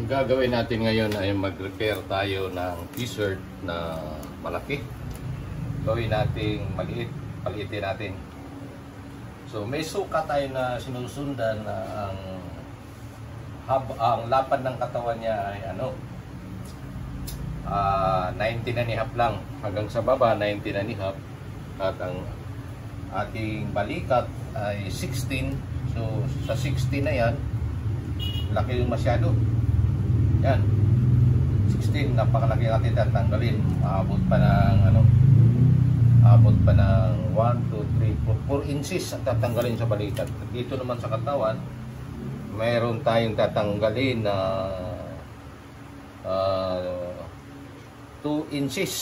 gagawin natin ngayon ay mag-repair tayo ng t-shirt na malaki. Gawin natin maliit, paliitin natin. So may sukat tayo na sinusundan na ang lapad ng katawan niya ay 19.5 lang hanggang sa baba, 19.5, at ang ating balikat ay 16. So sa 16 na yan, laki yung masyado. Yan, 16, napakalaki natin tatanggalin. Aabot pa ng aabot pa ng 1, 2, 3, 4 inches ang tatanggalin sa balikat. Dito naman sa katawan, mayroon tayong tatanggalin na 2 inches.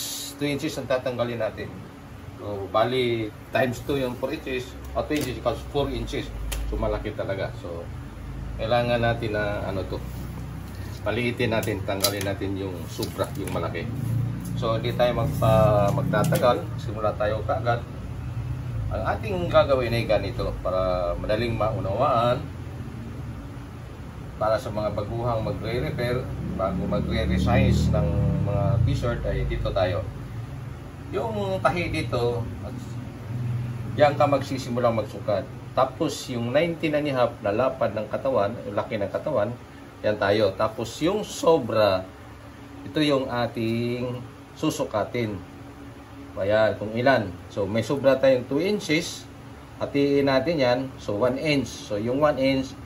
2 inches ang tatanggalin natin. So bali times 2 yung 4 inches, o 2 inches equals 4 inches. So malaki talaga. So kailangan natin na paliitin natin, tanggalin natin yung sobra, yung malaki. So hindi tayo magtatagal, simula tayo kaagad. Ang ating gagawin ay ganito para madaling maunawaan, para sa mga baguhang magre-repair, bago magre-resize ng mga t-shirt, ay dito tayo. Yung tahi dito, yan ka magsisimulang magsukat. Tapos yung 19.5 na lapad ng katawan, yung laki ng katawan, yan tayo. Tapos yung sobra, ito yung ating susukatin. Ayan, kung ilan. So may sobra tayong 2 inches, hatiin natin yan. So 1 inch. So yung 1 inch,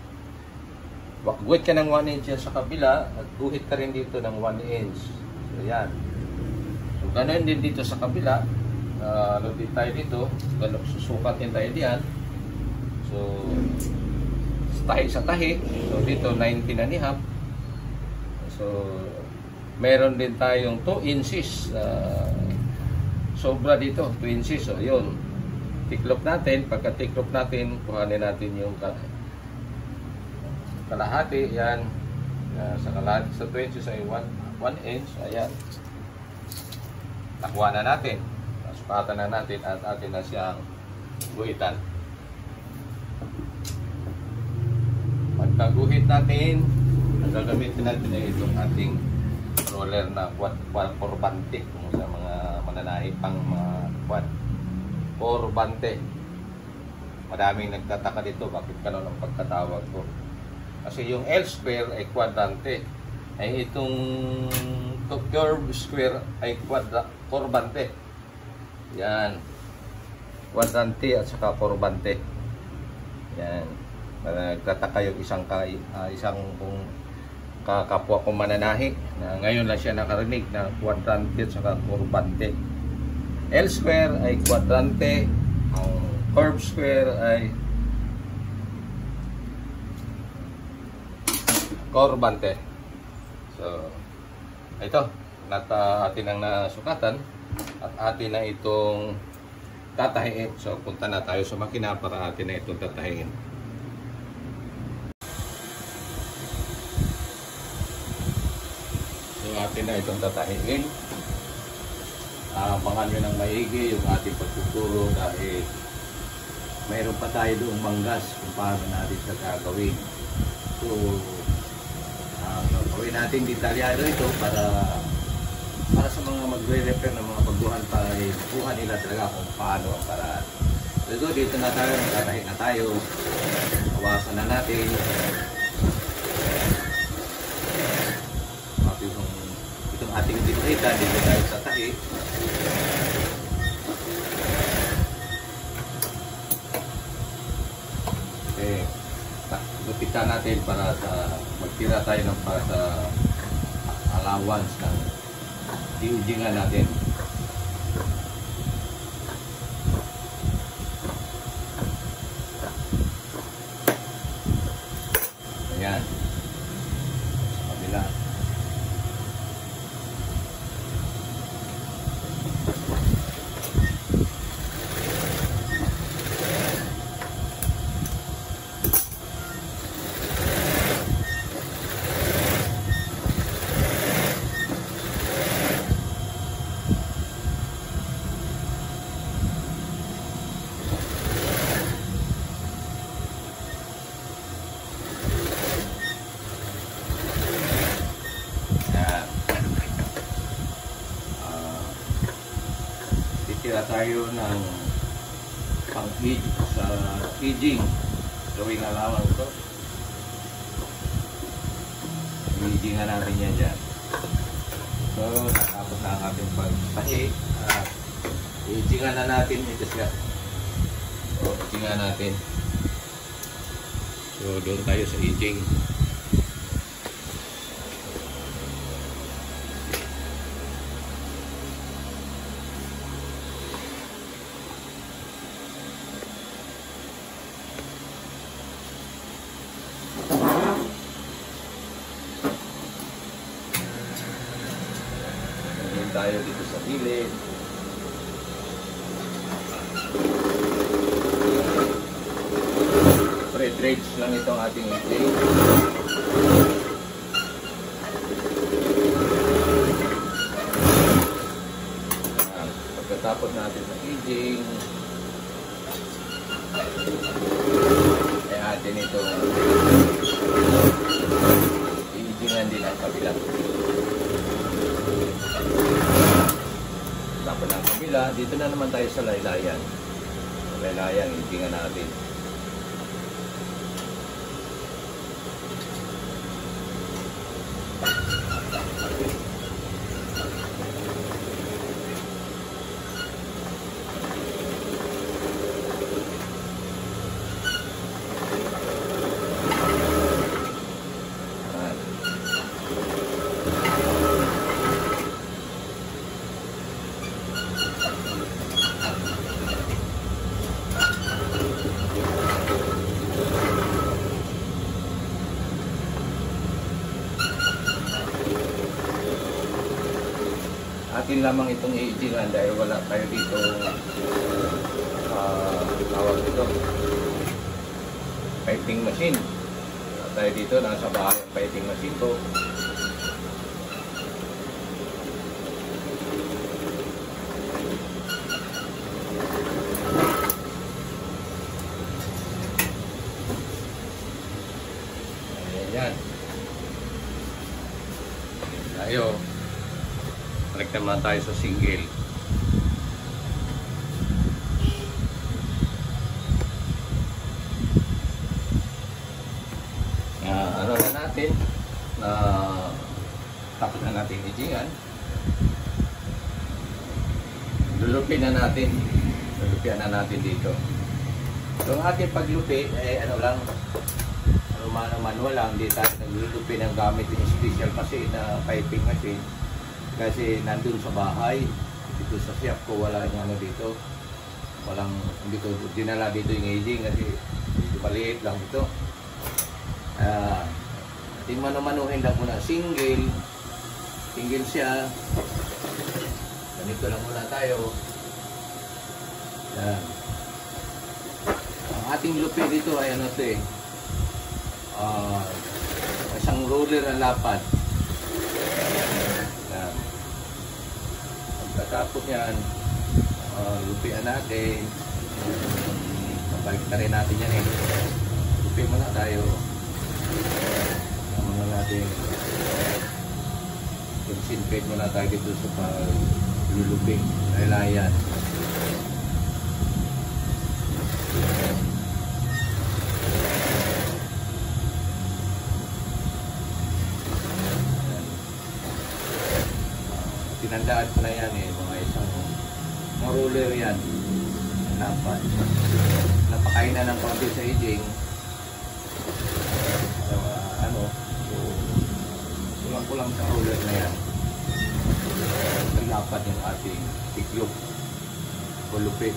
guhit ka ng 1 inch yan sa kabila, at guhit ka rin dito ng 1 inch. So yan. So ganoon din dito sa kabila. Din tayo dito. Susukatin tayo diyan. So tahi sa tahi. So dito 19.5. So meron din tayong 2 inches sobra dito, 2 inches. So yun, tiklop natin. Pagka tiklop natin, kuhanin natin yung kalahati. Yan, sa kalahati sa 2 inches ay 1 inch. Ayan, nakuha na natin, sukatan na natin, at atin na siyang guhitan. Pagkaguhit natin, ang gagamitin natin ay itong ating roller na forbante, kung sa mga mananahi pang mga forbante. Madaming nagtataka dito, bakit ganun ang pagkatawag ko? Kasi yung L square ay quadrante, ay itong curve square ay forbante. Yan, quadrante at saka forbante. Yan, nagtataka yung isang kung kapwa kong mananahi na ngayon lang siya nakarinig na quadrante at saka forbante. L square ay quadrante, ang curve square ay forbante. So ito, atin ang nasukatan at atin na itong tatahiin. So punta na tayo sa makina para atin na itong tatahiin. Atin na itong tatahiin. Abangan nyo ng maigi yung ating pagtuturo, dahil mayroon pa tayo doong manggas kung paano natin sa gagawin. So gawin natin detalyado ito para sa mga magre-repair ng mga baguhan, para bukuhan nila talaga kung paano ang paraan. So dito na tayo, magtatahi na tayo. Hawakan na natin itong ating dikuhitan. Dito tayo sa tahi. Okay, gupitan natin para sa magtira tayo ng para sa allowance ng diujingan natin. Ayan, sa kabila. Bibira tayo ng pang-age sa aging. Gawing alawang ito. Aging na natin yan dyan. So, natapos na ang ating pagtahi. Agingan na natin ito siya. So, agingan natin. So, doon tayo sa aging. Tayo dito sa gilid. Pre-dredge lang itong ating aging. Pagkatapos natin sa aging, ay atin itong agingan din ang kabila. Tapos ng kabila, dito na naman tayo sa laylayan. Sa laylayan, agingan natin. Atin lamang itong agingan dahil wala tayo dito tawag dito piping machine. Wala tayo dito, nasa bahay ang piping machine ko. Ayan. Tayo. Balik naman tayo sa single. Ano na natin? Tapos na natin agingan. Lulupin na natin. Lulupian na natin dito. So ang ating paglupi ay ano lang, manual lang. Hindi tayo naglulupi ng gamit yung special machine na piping machine. Kasi nandun sa bahay, dito sa shop ko, wala niya ano dito. Walang, hindi ko dinala dito yung aging kasi dito maliit lang dito. Ating manumanuhin lang muna. Single siya. Ganito lang muna tayo. Yan. Ang ating lupi dito ay ano ito eh. Isang roller na lapad. Yan. Pagkatapos yan, lupian natin. Mabalik na rin natin yan eh. Lupi muna tayo. Muna natin. Concentrate muna tayo dito sa paglulupi. Laylayan. Tinandaan ko na yan eh, mga isang roller yan. Dapat napakain na ng konti sa aging. Kulang sa roller na yan. Naglapat yung ating tiklop o lupit.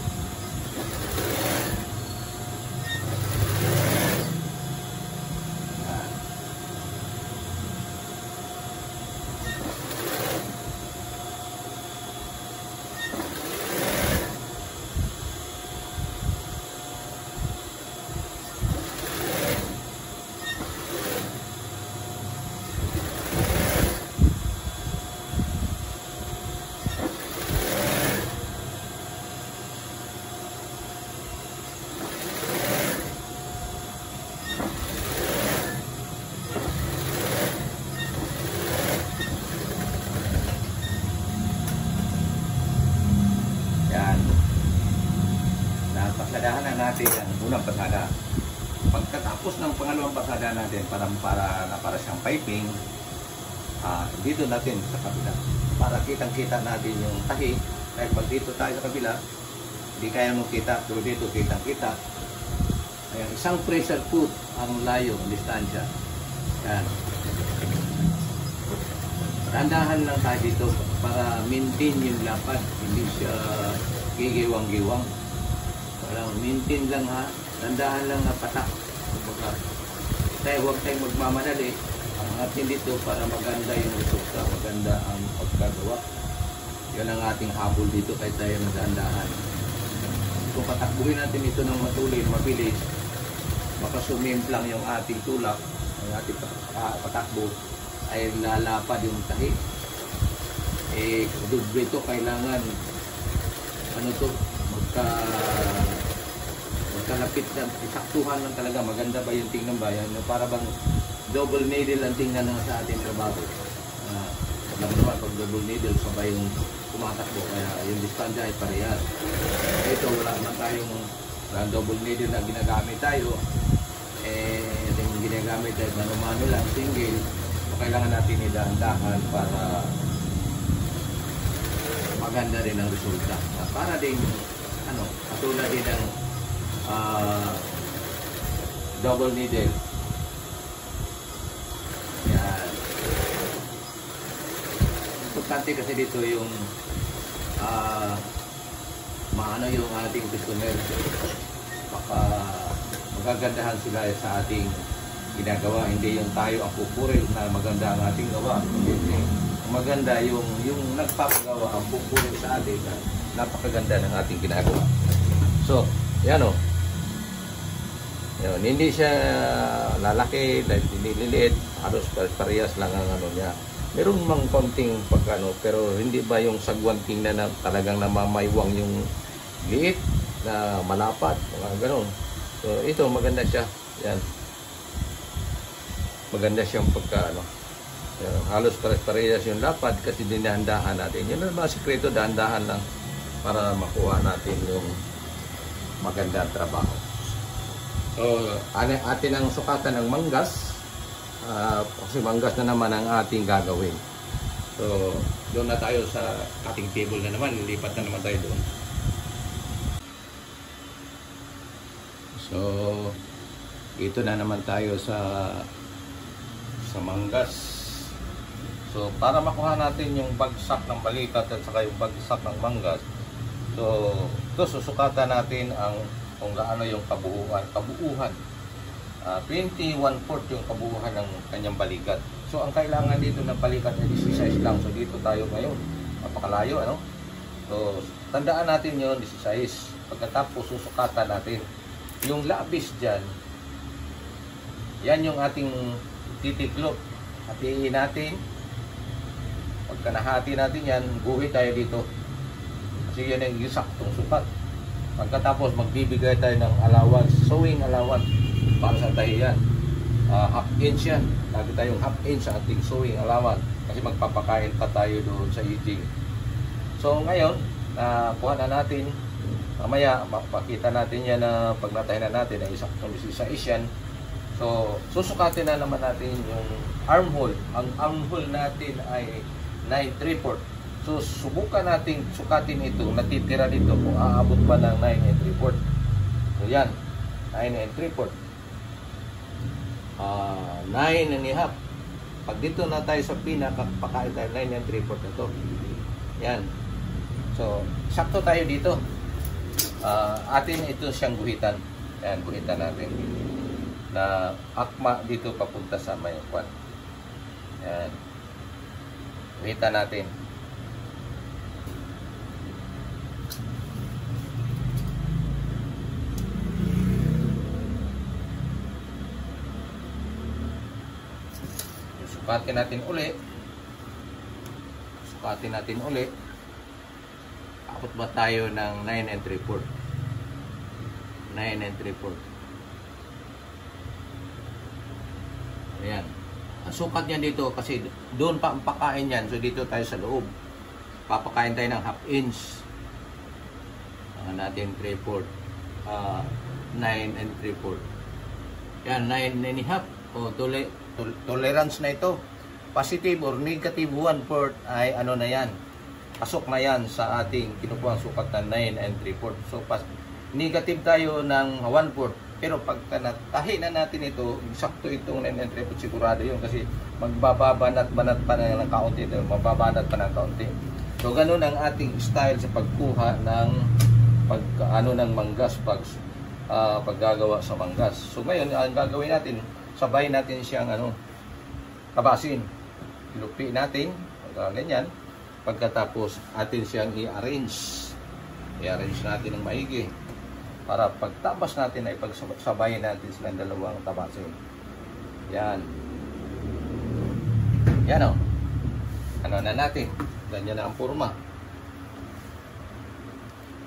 pasadahan na natin ang unang pasada. Pagkatapos ng pangalawang pasada natin, para siyang piping, dito natin sa kabila. Para kitang-kita natin yung tahi. Kahit pag dito tayo sa kabila, hindi kaya mong kita, pero dito kitang-kita. Ayan, isang pressure foot ang layo, ang distansya. Ayan. Tandahan lang tayo dito para maintain yung lapad, hindi siya gigiwang-giwang. Maintain lang ha, tandahan lang na patak. Huwag tayong magmamadali. Ang atin dito para maganda yung resulta, maganda ang pagkagawa. Yan ang ating habol dito kahit tayo nagdahan-dahan. Kung patakbuhin natin ito ng matuloy, mabilis, baka sumimplang yung ating tulak, ang ating patakbo, ay lalapad yung tahi. Duble ito, kailangan magkalapit na, isaktuhan lang talaga. Maganda ba yung tingnan ba yan? Para bang double needle ang tingnan na sa ating trabaho. Naman pag double needle, sabay yung tumatakbo, kaya yung distansya ay parehas. Ito, wala naman tayong double needle na ginagamit tayo. Yung ginagamit ay mano-mano lang, single. So, kailangan natin idahan-dahan para maganda rin ang resulta. Para din, katulad din ng double needle. Yan. Importante kasi dito yung maano yung ating customer. Baka magagandahan sila sa ating ginagawa. Hindi yung tayo ang pupuril na maganda ang ating gawa. Hindi. Maganda yung nagpapagawa ang pupuril sa atin na napakaganda ng ating ginagawa. So, yan o. Yun, hindi siya lalaki, hindi liliit, halos parehas lang ang ano niya. Meron mang konting pagkano, pero hindi ba yung sagwan tingnan na talagang namamaywang yung liit na malapad, mga ganon. So, ito maganda siya. Yan. Maganda siyang pagkaano. Halos parehas yung lapad kasi dinahandahan natin. Yun ang mga sikreto, dahan-dahan lang para makuha natin yung magandang trabaho. So, atin ang sukatan ng manggas. Kasi manggas na naman ang ating gagawin. So, doon na tayo sa cutting table na naman. Lipat na naman tayo doon. So, ito na naman tayo sa manggas. So, para makuha natin yung bagsak ng balikat at saka yung bagsak ng manggas, so, ito susukatan natin ang kung gaano yung kabuuan. 21/4 yung kabuuan ng kanyang balikat. So, ang kailangan dito ng balikat ay 16 lang. So, dito tayo ngayon. Napakalayo, ano? So, tandaan natin yun, 16. Pagkatapos, susukatan natin. Yung labis dyan, yan yung ating titiklop. Hatiin natin. Pagka nahati natin yan, guhit tayo dito. Kasi yan yung saktong sukat. Pagkatapos, magbibigay tayo ng allowance, sewing allowance para sa tayo yan. Half inch yan. Lagi tayong half inch sa ating sewing allowance. Kasi magpapakain pa tayo doon sa eating. So ngayon, kuha na natin. Mamaya, mapakita natin yan na pag natay na natin ay saktong 16 yan. So, susukatin na naman natin yung armhole. Ang armhole natin ay 9/3. So, subukan natin sukatin ito, natitira dito kung aabot ba ng 9 3/4. So, yan. 9 3/4. 9 1/2. Pag dito na tayo sa pinaka, pakain tayo 9 3/4 na ito. Yan. So, sakto tayo dito. Atin ito siyang guhitan. Yan, guhitan natin. Na akma dito papunta sa may kwan. Yan. Guhitan natin. Sukatin natin uli. Sukatin natin uli. Abot ba tayo ng 9 3/4? 9 3/4. Ayan. Ang sukat niyan dito kasi doon pa ang pakain yan. So dito tayo sa loob. Papakain tayo ng half inch. Natin 3/4. 9 and 3/4. Yan, 9 and a half. O, tolerance na ito. Positive or negative 1/4 ay ano na yan. Pasok na yan sa ating kinukuha sukat na 9 and 3/4. So, negative tayo ng 1/4. Pero pag tahi na natin ito, sakto itong 9 and 3/4, sigurado yun kasi magbabanat-banat pa na ng kaunti. Magbabanat pa ng kaunti. So, ganun ang ating style sa pagkuha ng ng manggas paggagawa sa manggas. So, ngayon, ang gagawin natin, sabay natin siyang tabasin. Lupi natin, ganyan. Pagkatapos, atin siyang i-arrange. I-arrange natin ng maigi. Para pagtabas natin ay pagsabayin natin silang dalawang tabasin. Yan. Yan o. Ano na natin? Ganyan na ang forma.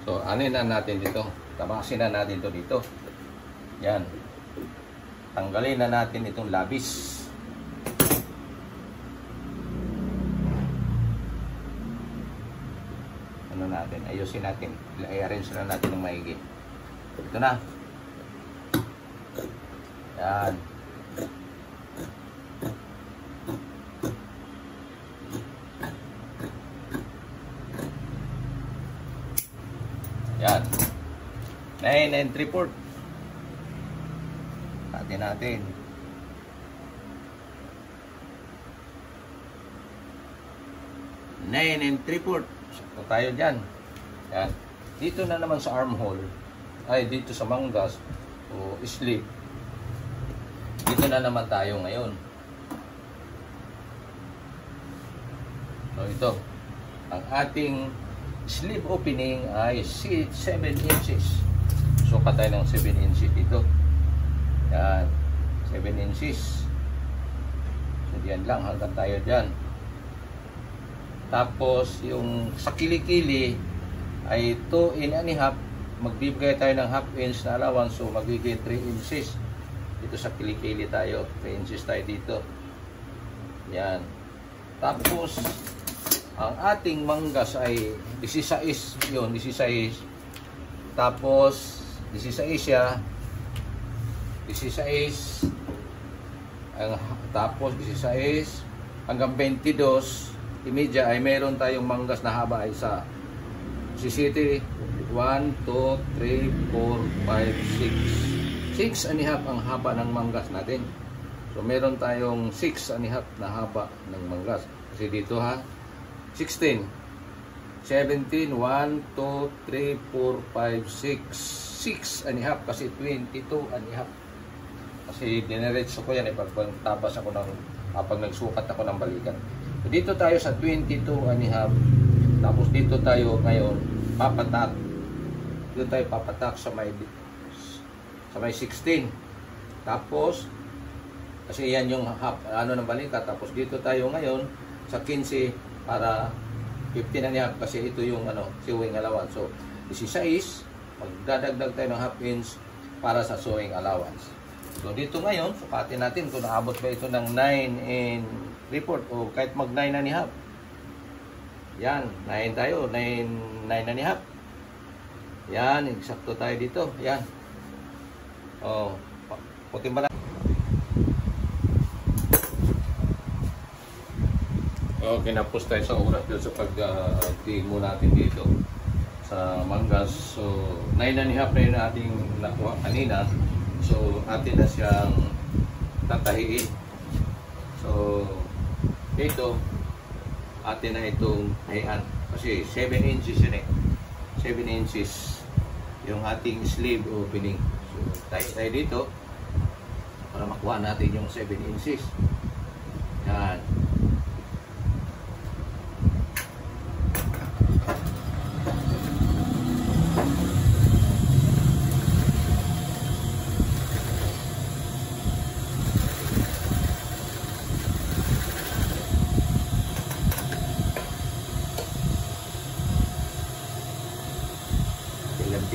So, anin na natin dito. Tabasin na natin ito dito. Yan. Tanggalin na natin itong labis. Ano natin? Ayusin natin. I-arrange na natin ng maigi. Ito na. Yan. Yan. 9 and 3/4. Atin natin. Nine and 3/4. Sakto tayo dyan. Yan. Dito na naman sa armhole, ay dito sa manggas o sleeve. Dito na naman tayo ngayon. So ito, ang ating sleeve opening ay 7 inches. So patay ng 7 inches dito. Yan, 7 inches. So diyan lang, hanggang tayo dyan. Tapos yung sa kilikili ay 2 and a half. Magbibigay tayo ng half inch na allowance. So magiging 3 inches. Dito sa kilikili tayo, 3 inches tayo dito. Yan. Tapos ang ating manggas ay 16 yun, 16. Tapos 16 siya, 16 tapos 16 hanggang 22 imedya ay meron tayong manggas na haba ay sa 17, 1, 2, 3, 4, 5, 6 6 and a half ang haba ng manggas natin. So meron tayong 6 and a half na haba ng manggas kasi dito ha 16, 17, 1, 2, 3, 4, 5, 6 6 and a half kasi 22 and a half kasi dinerecho ko yan pagtabas ako ng pag nagsukat ako ng balikan. So, dito tayo sa 22 and a half. Tapos dito tayo ngayon papatak. Dito tayo papatak sa may 16. Tapos kasi yan yung half ng balikat. Tapos dito tayo ngayon sa 15 para 15 and a half kasi ito yung sewing allowance. So 16 magdadagdag tayo ng half inch para sa sewing allowance. So dito ngayon, sukatin natin kung naabot ba ito ng 9 and 3/4 o kahit mag 9 and a half. Yan, 9 tayo, 9 and a half. Yan, eksakto tayo dito. Yan. Oh, puti ba na? Okay, napos tayo sa oras dito sa pag-tingin natin dito sa manggas. So 9 and a half na yun ating nakuha kanina. So atin na siyang tatahiin. So dito atin na itong tahian kasi 7 inches yun 7 inches yung ating sleeve opening. So tayo dito para makuha natin yung 7 inches. Yan.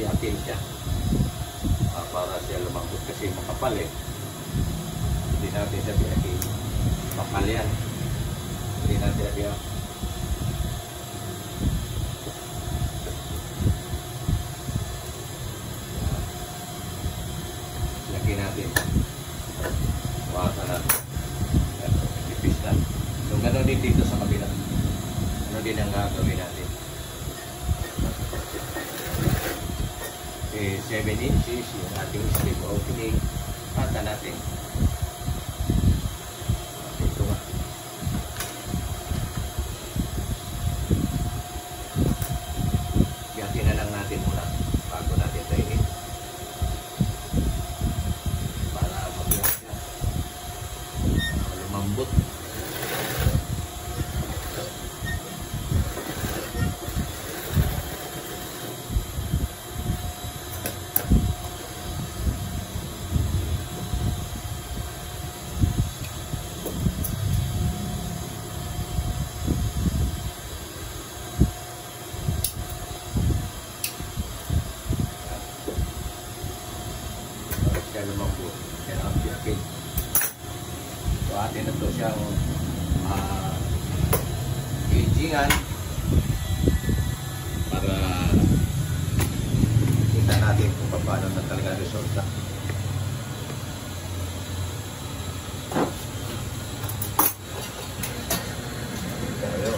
Atin siya para siya lumambot kasi makapal hindi natin siya biyakin makapal yan hindi natin siya biyak 7 inches yung ating sleeve opening. Pata natin. Ito nga. Yakin na lang natin muna bago natin tainin. Para mabiyak siya. Lumambot. Lumambot. Yan ang biyakin. So atin na ito siyang agingan para kita natin kung paano na talaga resulta. Tayo.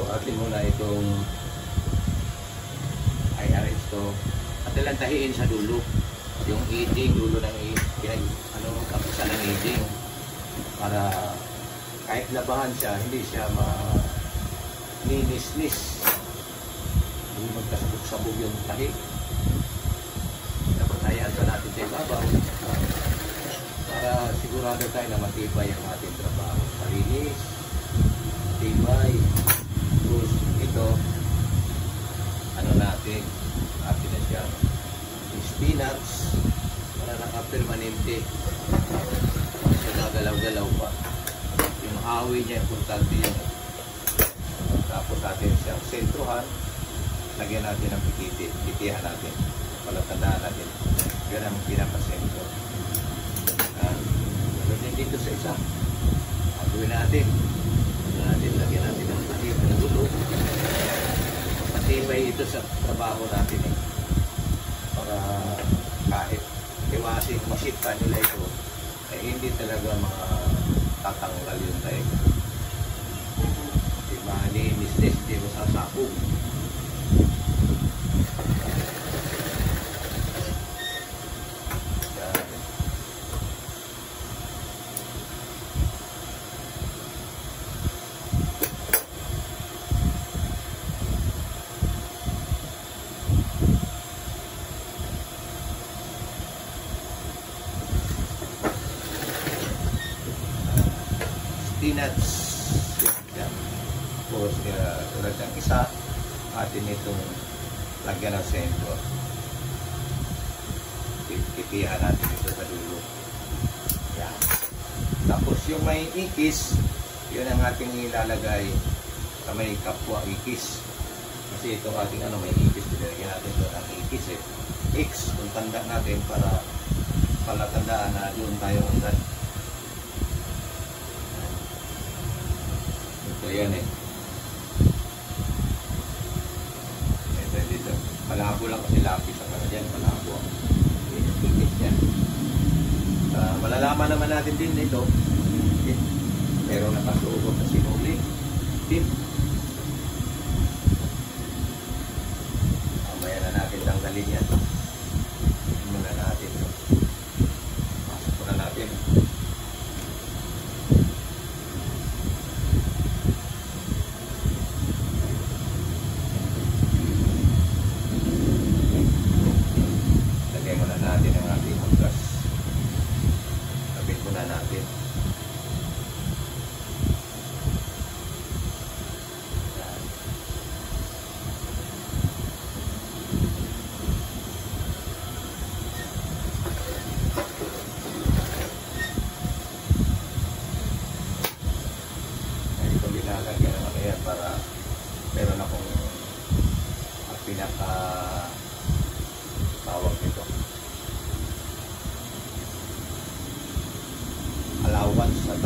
Atin muna itong i-arrange to at tahiin sa dulo yung eating, dulo ng kapusa ng eating para kahit labahan siya, hindi siya ninis-nis, hindi magkasabog-sabog yung tahi. Dapat hayaan pa natin sa ibabaw para sigurado tayo na matibay ang ating trabaho. Malinis, matibay. Tapos ito, ano natin, atin na siya, spinach, para naka-permanente, siya nagalaw-galaw pa. Yung hawi niya, importante yun. Tapos atin siyang sentrohan, lagyan natin ng pitihan natin, palatandaan natin. Yan ang pinapasentro. Lagyan dito sa isa. Gawin natin. Lagyan natin ng matibay na dulo. Matibay ito sa trabaho natin para kahit iwasin masita nila ito ay hindi talaga tatanggal yung tayo. Diba, linis-lis, di mo sasabog. Peanuts. Tapos tulad ng isa, atin itong lagyan ng sentro. Titihan natin ito sa dulo. Yan. Tapos yung may ikis, yun ang ating ilalagay sa may kapwa ikis. Kasi itong ating may ikis, nilagyan natin doon ang ikis X, kung tanda natin para palatandaan na doon tayo undan. Ayan ito dito. Malabo lang kasi lapis ang dyan. Malabo. Ikit yan. Malalaman naman natin din ito. Pero nakasugot na sinuli. Tip. Mamaya na natin tanggalin yan. Muna natin. Pasok muna natin.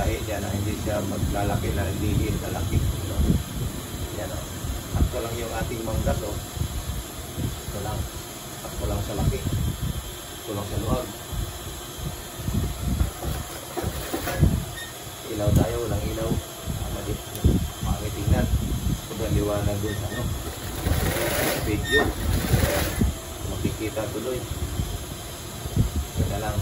tahi niya na hindi siya maglalaki na lihim na laki. No? Yan o. Sakto lang yung ating manggas o. Ito lang. Sakto lang sa laki. Sakto lang sa luwag. Ilaw tayo, walang ilaw. Madip. Pangit tingnan. Sobrang liwanag dun sa ano. Video. Makikita tuloy. Ito lang.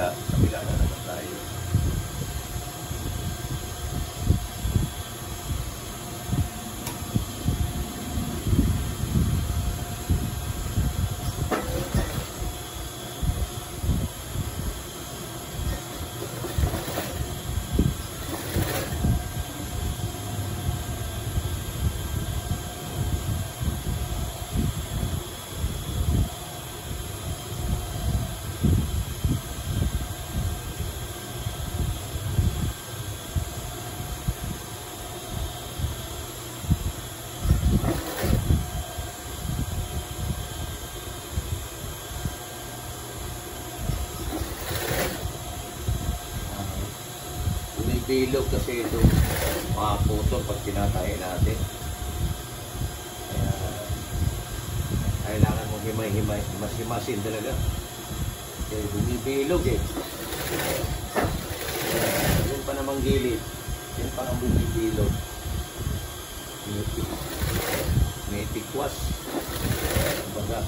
Kabila na naman tayo. Bilog kasi ito mga putol pag tinatahi natin. Kaya kailangan mo himay-himay, mas-himasin talaga. Kasi bumibilog eh. Yun pa namang gilid. Yun pa ang bumibilog. May tikwas. Baga.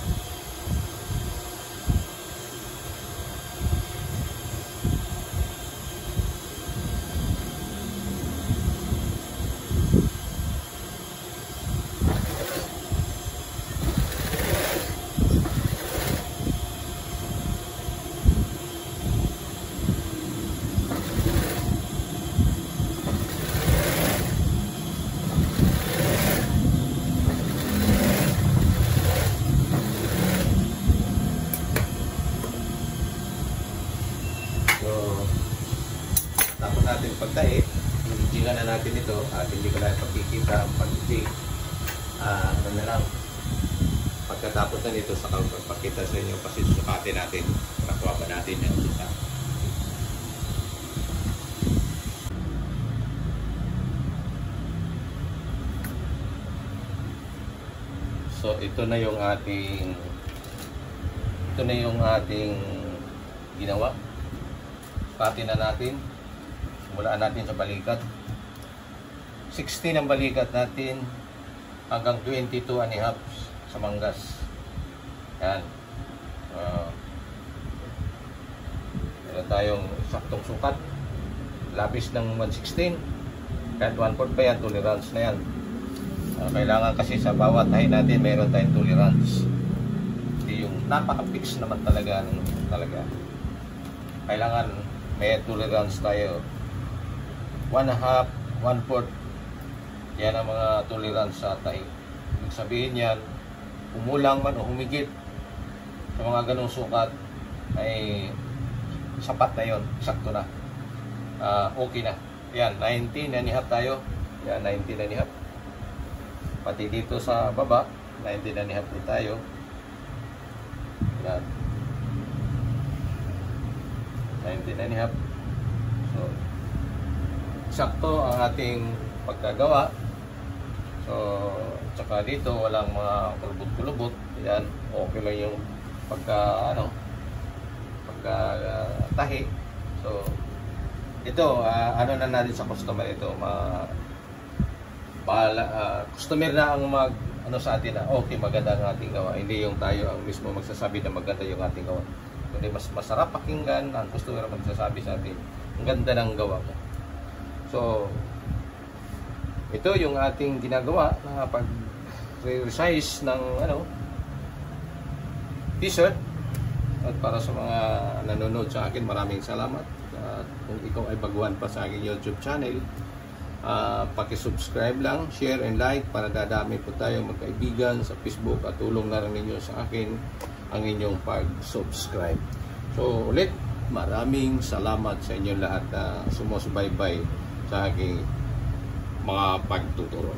Tapos natin pagtahi, hijingan na natin ito at hindi ko na pagkikita ang pag-hijing. Ano na lang, pagkatapos na nito sa pagpakita sa inyo kasi susukatin natin, nakuha ba natin yung isa. So ito na yung ating ginawa. Sukatin na natin. Simulaan natin sa balikat. 16 ang balikat natin hanggang 22.5 sa manggas. Yan. Meron tayong saktong sukat. Labis ng 116. Kahit 1/4 pa yan, tolerance na yan. Kailangan kasi sa bawat tahi natin meron tayong tolerance. Hindi yung napaka-fix naman talaga. Kailangan may tolerance tayo. 1/2, 1/4. Yan ang mga tolerance sa tahi. Ibig sabihin yan, umulang man o humigit sa mga ganong sukat ay sapat na yon, sakto na. Okay na. Yan, 19.5 tayo. Yan, 19.5. Pati dito sa baba, 19.5 din tayo. Yan. 19.5. So, sakto ang ating pagkagawa. So, tsaka dito walang mga kulubot-kulubot. Yan, okay lang yung pagka tahi. So ito ano na natin sa customer ito, customer na ang sa atin na okay, maganda ang ating gawa. Hindi yung tayo ang mismo magsasabi na maganda yung ating gawa. Kundi mas masarap pakinggan ang customer magsasabi sa atin, ang ganda ng gawa mo. So ito yung ating ginagawa na pag-resize ng t-shirt. At para sa mga nanonood sa akin, maraming salamat. At kung ikaw ay baguhan pa sa aking YouTube channel, paki-subscribe lang, share and like para dadami po tayo magkaibigan sa Facebook, at tulong na rin ninyo sa akin ang inyong pag-subscribe. So ulit, maraming salamat sa inyong lahat na sumusubaybay sa aking mga pagtuturo.